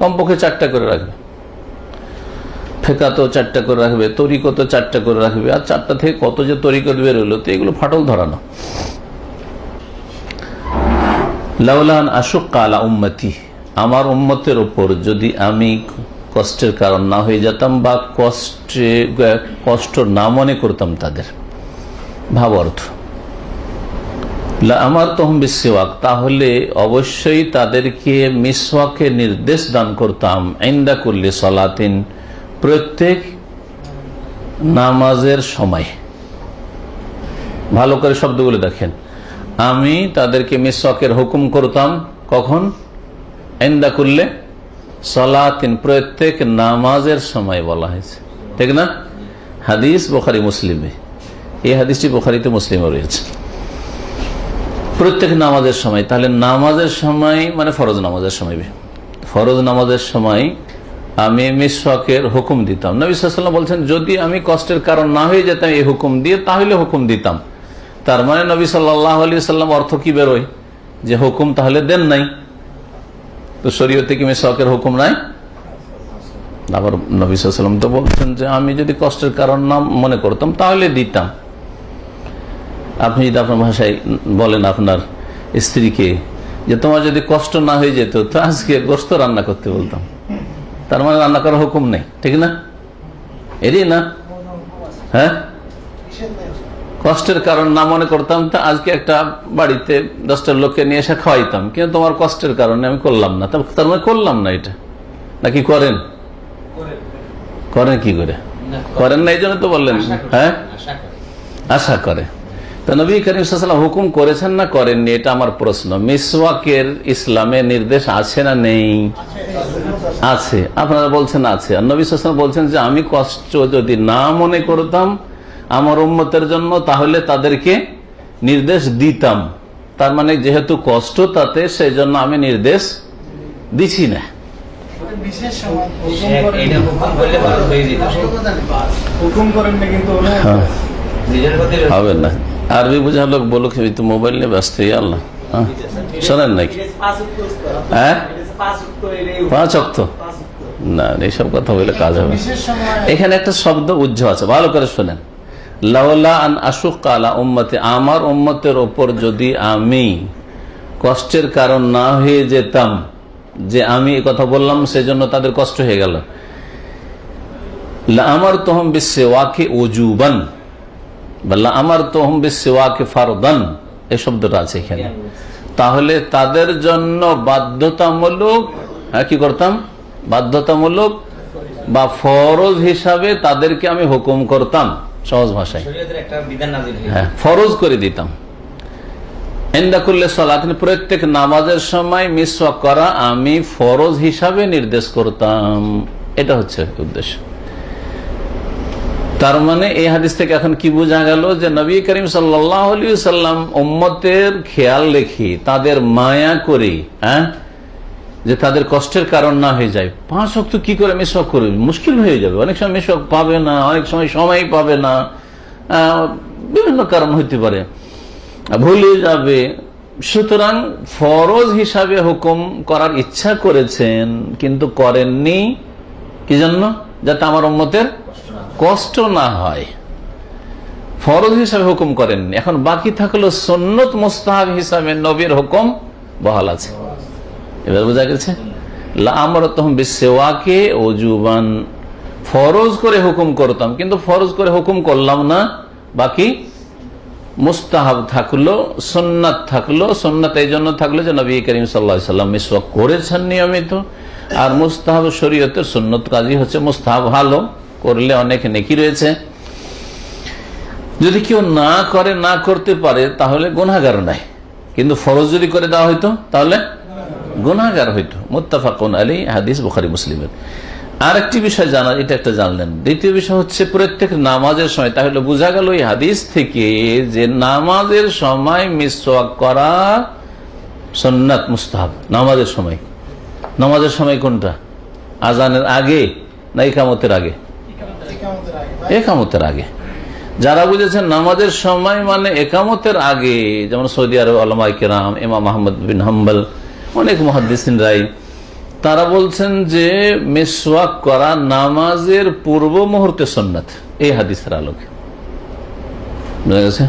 কমপক্ষে 4টা করে রাখবে, ফেকাতেও 4টা করে রাখবে, তরিকতও 4টা করে রাখবে। আর 4টা থেকে কত যে তরিকত বের হলো, তো এগুলো ফাটল ধরানো। লাউলান আশুক্কা আলা উম্মতি, আমার উম্মতের ওপর যদি আমি কষ্টের কারণ না হয়ে যেতাম বা কষ্ট না মনে করতাম তাদের, ভাব অর্থ আমার তহম বিসওয়াক, তাহলে অবশ্যই তাদেরকে মিসওয়াকের নির্দেশ দান করতাম। ইনদা কুল্লি সালাতিন, প্রত্যেক নামাজের সময়। ভালো করে শব্দগুলো দেখেন, আমি তাদেরকে মিসওয়াকের হুকুম করতাম কখন? ইনদা কুল্লি সালাতিন, প্রত্যেক নামাজের সময় বলা হয়েছে, ঠিক না? হাদিস বুখারী মুসলিমে, এই হাদিসটি বুখারীতে মুসলিমে রয়েছে। প্রত্যেক নামাজের সময়, তাহলে নামাজের সময় মানে ফরজ নামাজের সময়, ফরজ নামাজের সময় আমি মিসওয়াকের হুকুম দিতাম। নবী সাল্লাল্লাহু আলাইহি ওয়াসাল্লাম বলছেন, যদি আমি কষ্টের কারণ না হয়ে যেতাম এই হুকুম দিয়ে, তাহলে হুকুম দিতাম। তার মানে নবী সাল্লাল্লাহু আলাইহি ওয়াসাল্লাম অর্থ কি বেরোয়? যে হুকুম তাহলে দেন নাই, তো শরীয়তে কি মিসওয়াকের হুকুম নাই? আবার নবী সাল্লাল্লাহু আলাইহি ওয়াসাল্লাম তো বলছেন যে আমি যদি কষ্টের কারণ না মনে করতাম তাহলে দিতাম। আপনি যদি আপনার ভাষায় বলেন আপনার স্ত্রীকে যে তোমার যদি কষ্ট না হয়ে যেত তো আজকে গোশত রান্না করতে বলতাম, তার মানে রান্না করার হুকুম নেই, ঠিক না? এরই না, হ্যাঁ, কষ্টের কারণ না মনে করতাম তা আজকে একটা বাড়িতে 10টা লোককে নিয়ে এসে খাওয়াইতাম, কিন্তু তোমার কষ্টের কারণে আমি করলাম না, তার মানে করলাম না এটা। নাকি করেন? করেন কি করে? করেন না, এই জন্য তো বললেন। হ্যাঁ, আশা করে। তো নবী করিম সাল্লাল্লাহু আলাইহি ওয়াসাল্লাম হুকুম করেছেন না করেননি, এটা আমার প্রশ্ন। মিসওয়াকের ইসলামে নির্দেশ আছে না নেই? আছে। আপনারা বলছেন আছে, আর নবী সাল্লাল্লাহু আলাইহি ওয়াসাল্লাম বলছেন যে আমি কষ্ট যদি না মনে করতাম আমার উম্মতের জন্য তাহলে তাদেরকে নির্দেশ দিতাম। তার মানে যেহেতু কষ্ট তাতে, সেই জন্য আমি নির্দেশ দিছি না। হবে না, আরবি বোঝা লোক বলুক, তো মোবাইল নিয়ে ব্যস্ত। আল্লাহ, শোনেন নাকি? হ্যাঁ, 5 ওয়াক্ত না, এইসব কথা বলে কাজ হবে। এখানে একটা শব্দ উজ্জ আছে, ভালো করে শোনেন। লাউলা আন আশুক্কা আলা উম্মতি, আমার উম্মতের ওপর যদি আমি কষ্টের কারণ না হয়ে যেতাম, যে আমি এই কথা বললাম সেজন্য তাদের কষ্ট হয়ে গেল। লা আমারতুহুম বিসওয়াকি উজুবান, বল্লা আমারতুহুম বিসওয়াকি ফারদান, এই শব্দটা আছে এখানে। তাহলে তাদের জন্য বাধ্যতামূলক, কি করতাম? বাধ্যতামূলক বা ফরজ হিসাবে তাদেরকে আমি হুকুম করতাম, সহজ ভাষায় হ্যাঁ, ফরজ করে দিতাম। ইনদা কুল্লি সালাতিন, প্রত্যেক নামাজের সময় মিসওয়াক করা আমি ফরজ হিসাবে নির্দেশ করতাম। এটা হচ্ছে উদ্দেশ্য। তার মানে এই হাদিস থেকে এখন কি বোঝা গেল? যে নবী করিম সাল্লাল্লাহু আলাইহি ওয়াসাল্লাম উম্মতের খেয়াল রেখে, তাদের মায়া করে, হ্যাঁ, যে তাদের কষ্টের কারণ না হয়ে যায়। 5 ওয়াক্ত কি করে মিসওয়াক করবে? মুশকিল হয়ে যাবে। অনেক সময় মিসওয়াক পাবে না, অনেক সময় পাবে না, বিভিন্ন কারণ হইতে পারে, ভুলে যাবে। সুতরাং ফরজ হিসাবে হুকুম করার ইচ্ছা করেছেন, কিন্তু করেননি। কি জন্য? যাতে আমার উম্মতের কষ্ট না হয়, ফরজ হিসাবে হুকুম করেননি। এখন বাকি থাকলো সুন্নত মুস্তাহাব হিসাবে নবীর হুকুম বহাল আছে। এবার বোঝা গেছে? লা আমারতুহুম বিসওয়াকি উজুবান, ফরজ করে হুকুম করতাম, কিন্তু ফরজ করে হুকুম করলাম না। বাকি মুস্তাহাব থাকলো, সুন্নাত থাকলো। সুন্নাত এই জন্য থাকলো যে নবী করিম সাল্লাল্লাহু আলাইহি ওয়াসাল্লাম মিসওয়াক করেছেন নিয়মিত। আর মুস্তাহাব শরীয়তের সুন্নত কাজই হচ্ছে মুস্তাহাব, ভালো করলে অনেক নেকি রয়েছে। যদি কেউ না করে, না করতে পারে, তাহলে গুনাহগার নাই। কিন্তু ফরজ যদি করে দেওয়া হইতো তাহলে গুনাহগার হইতো। মুত্তাফাকুন আলাইহি, হাদিস বুখারী মুসলিমের। আর একটি বিষয় জানার, এটা একটা জানলেন। দ্বিতীয় বিষয় হচ্ছে প্রত্যেক নামাজের সময়। তাহলে বোঝা গেল এই হাদিস থেকে যে নামাজের সময় মিসওয়াক করা সুন্নাত, মুস্তাহাব। নামাজের সময়, নামাজের সময় কোনটা? আজানের আগে না ইকামতের আগে? একামতের আগে। যারা বুঝেছেন নামাজের সময় মানে একামতের আগে, যেমন সৌদি আরব উলামায়ে কেরাম, ইমাম আহমদ বিন হাম্বল, অনেক মুহাদ্দিসিন রাই, তারা বলছেন যে মিসওয়াক করা নামাজের পূর্ব মুহূর্তে সুন্নাত, এই হাদিসের আলোকে। বুঝা গেছে?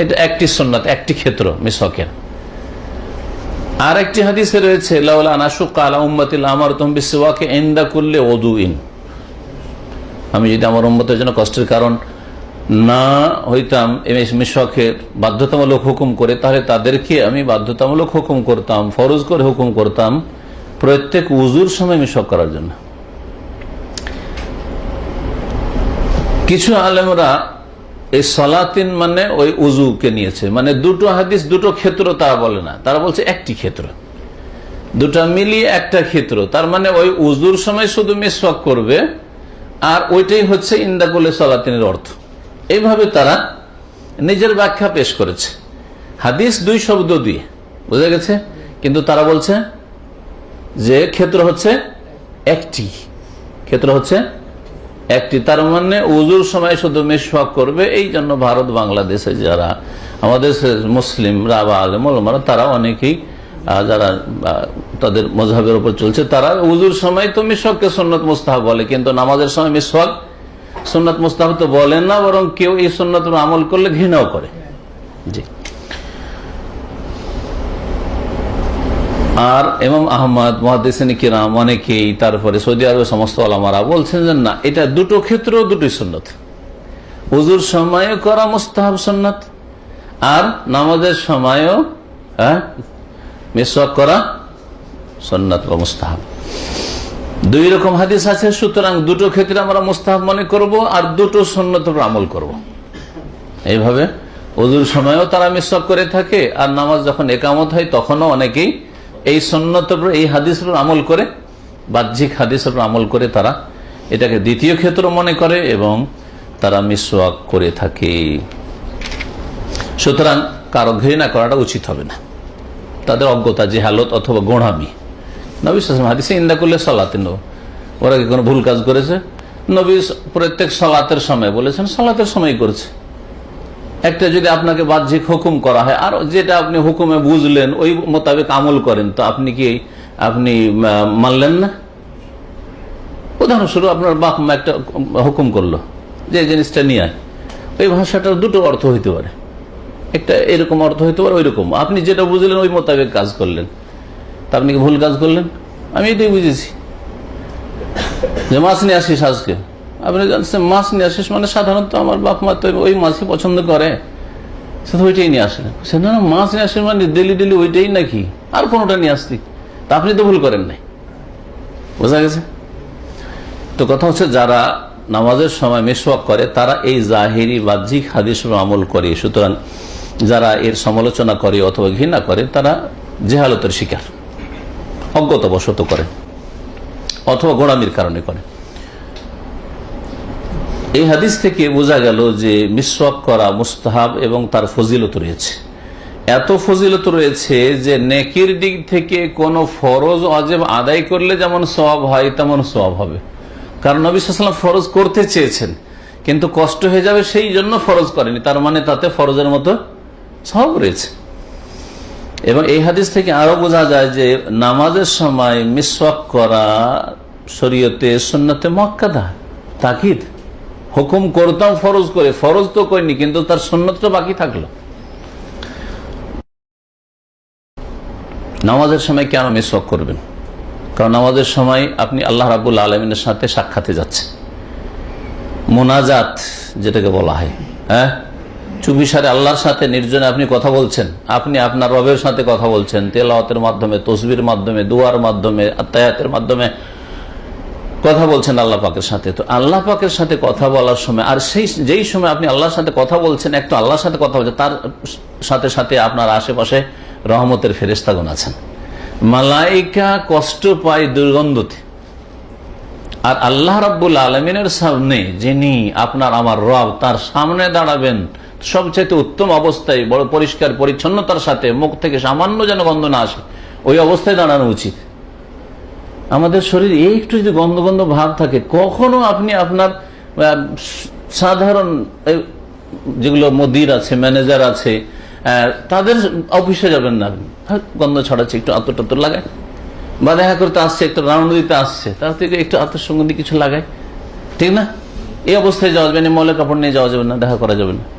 এটা একটি সুন্নাত, একটি ক্ষেত্র মিসওয়াকের। আর একটি হাদিসে রয়েছে লাউলা আন আশুক্কা আলা উম্মতি লামারতুহুম বিসওয়াকি ইনদা কুল্লি উযুইন, আমি যদি আমার উম্মতের জন্য কষ্টের কারণ না হইতাম মিসওয়াকের বাধ্যতামূলক হুকুম করে, তাহলে তাদেরকে আমি বাধ্যতামূলক হুকুম করতাম, ফরজ করে হুকুম করতাম প্রত্যেক উজুর সময় মিসওয়াক করার জন্য। কিছু আলেমরা এই সলাতিন মানে ওই উজুকে নিয়েছে, মানে দুটো হাদিস দুটো ক্ষেত্র তারা বলে না, তারা বলছে একটি ক্ষেত্র, দুটা মিলিয়ে একটা ক্ষেত্র। তার মানে ওই উজুর সময় শুধু মিসওয়াক করবে, আর ওইটাই হচ্ছে ইন্দাকুলে সলাতিনের অর্থ। এইভাবে তারা নিজের ব্যাখ্যা পেশ করেছে, হাদিস দুই শব্দ দিয়ে, বুঝা গেছে? কিন্তু তারা বলছে যে ক্ষেত্র হচ্ছে একটি, ক্ষেত্র হচ্ছে একটি। তার মানে উজুর সময় শুধু মিসওয়াক করবে। এই জন্য ভারত বাংলাদেশে যারা আমাদের মুসলিমরা বা আলেম ওলামারা, তারা অনেকেই যারা তাদের মযহাবের উপর চলছে, তারা উজুর সময় তো মিসওয়াককে সুন্নাত মুস্তাহাব বলে, কিন্তু নামাজের সময় মিসওয়াক সুন্নাত মুস্তাহাব তো বলেন না, বরং কেউ এই সুন্নাতের আমল করলে ঘৃণাও করে। জি। আর ইমাম আহমদ, মুহাদ্দিসিন কিরাম অনেকেই, তারপরে সৌদি আরবের সমস্ত ওলামারা বলছেন যে না, এটা দুটো ক্ষেত্র, দুটোই সুন্নাত। উজুর সময়ও করা মুস্তাহাব সুন্নাত, আর নামাজের সময়ও মিসওয়াক করা সুন্নাত বা মুস্তাহাব। দুই রকম হাদিস আছে, সুতরাং দুটো ক্ষেত্রে আমরা মুস্তাহাব মনে করব, আর দুটো সুন্নাতের উপর আমল করব। এইভাবে উজুর সময়ও তারা মিসওয়াক করে থাকে, আর নামাজ যখন ইকামত হয় তখনও অনেকেই এই সুন্নতের উপর, এই হাদিসের উপর আমল করে, বাহ্যিক হাদিসের উপর আমল করে তারা এটাকে দ্বিতীয় ক্ষেত্র মনে করে এবং তারা মিসওয়াক করে থাকে। সুতরাং কারো ঘৃণা করাটা উচিত হবে না, তাদের অজ্ঞতা, জেহালত অথবা গোঁড়ামি। নবী সাল্লাল্লাহু আলাইহি ওয়াসাল্লাম হাদিসে ইনদা কুল্লি সালাতিন, ওরা কি কোনো ভুল কাজ করেছে? নবী প্রত্যেক সালাতের সময় বলেছেন, সালাতের সময় করেছে। একটা যদি আপনাকে বাহ্যিক হুকুম করা হয়, আর যেটা আপনি হুকুমে বুঝলেন ওই মোতাবেক আমল করেন, তো আপনি মানলেন না? উদাহরণস্বরূপ আপনার বাপ মা একটা হুকুম করলো যে জিনিসটা নিয়ে আয়, ওই ভাষাটার দুটো অর্থ হইতে পারে, একটা এরকম অর্থ হইতে পারে, ওইরকম। আপনি যেটা বুঝলেন ওই মোতাবেক কাজ করলেন, তা আপনি কি ভুল কাজ করলেন? আমি এটাই বুঝেছি যে মাছ নিয়ে আসিস আজকে, আপনি জানছেন মাছ নিয়ে আসিস মানে সাধারণত আমার বাপ মা তো ওই মাছই পছন্দ করে, শুধু ওইটাই নিয়ে আসলেন। না, মাছ নিয়ে আসেন মানে ডেলি ডেলি ওইটাই নাকি, আর কোনোটা নিয়ে আসতি, তা আপনি তো ভুল করেন নাই। বোঝা গেছে? তো কথা হচ্ছে, যারা নামাজের সময় মিসওয়াক করে তারা এই জাহিরি বাহ্যিক হাদিসের আমল করে। সুতরাং যারা এর সমালোচনা করে অথবা ঘৃণা করে, তারা জেহালতের শিকার, অজ্ঞতাবশত করে অথবা গোঁড়ামির কারণে করে। এই হাদিস থেকে বোঝা গেল যে মিসওয়াক করা মুস্তাহাব এবং তার ফজিলত রয়েছে। এত ফজিলত রয়েছে যে নেকির দিক থেকে কোনো ফরজ ওয়াজিব আদায় করলে যেমন সওয়াব হয় তেমন সওয়াব হবে। কারণ নবী সাল্লাল্লাহু আলাইহি ওয়াসাল্লাম ফরজ করতে চেয়েছেন, কিন্তু কষ্ট হয়ে যাবে সেই জন্য ফরজ করেনি, তার মানে তাতে ফরজের মতো সওয়াব রয়েছে। এবং এই হাদিস থেকে আরো বোঝা যায় যে নামাজের সময় মিসওয়াক করা শরীয়তে সুন্নতে মুআক্কাদা, তাকিদ। হুকুম করতাম ফরজ করে, ফরজ তো করিনি, কিন্তু তার সুন্নতটা বাকি থাকলো। নামাজের সময় কেন মিসওয়াক করবেন? কারণ নামাজের সময় আপনি আল্লাহ রাব্বুল আলামিনের সাথে সাক্ষাতে যাচ্ছেন, মুনাজাত যেটাকে বলা হয়। চুপিসারে আল্লাহর সাথে নির্জনে আপনি কথা বলছেন, আপনি আপনার রবের সাথে কথা বলছেন, তেলাওয়াতের মাধ্যমে, তসবির মাধ্যমে, দুয়ার মাধ্যমে, আত্তায়াতের মাধ্যমে কথা বলছেন আল্লাহ পাকের সাথে। তো আল্লাহ পাকের সাথে কথা বলার সময়, আর যেই সময় আপনি আল্লাহর সাথে কথা বলছেন, একটু আল্লাহর সাথে কথা বলছেন, তার সাথে সাথে আপনার আশেপাশে রহমতের ফেরেশতাগণ আছেন। মালাইকা কষ্ট পায় দুর্গন্ধতে, আর আল্লাহ রাব্বুল আলামিনের সামনে, যিনি আপনার আমার রব, তার সামনে দাঁড়াবেন সবচেয়ে উত্তম অবস্থায়, বড় পরিষ্কার পরিচ্ছন্নতার সাথে, মুখ থেকে সামান্য যেন গন্ধ না আসে, ওই অবস্থায় দাঁড়ানো উচিত। আমাদের শরীর একটু যদি গন্ধ গন্ধ ভাব থাকে, কখনো আপনি আপনার সাধারণ যেগুলো মুদির আছে, ম্যানেজার আছে, তাদের অফিসে যাবেন না, গন্ধ ছড়াচ্ছে, একটু আতর টাতর লাগায়, বা দেখা করতে আসছে, একটু রাউন্ড দিতে আসছে, তার থেকে একটু আত্মসঙ্গতি কিছু লাগায়, ঠিক না? এই অবস্থায় যাওয়া যাবে না, ময়লা কাপড় নিয়ে যাওয়া যাবে না, দেখা করা যাবে না।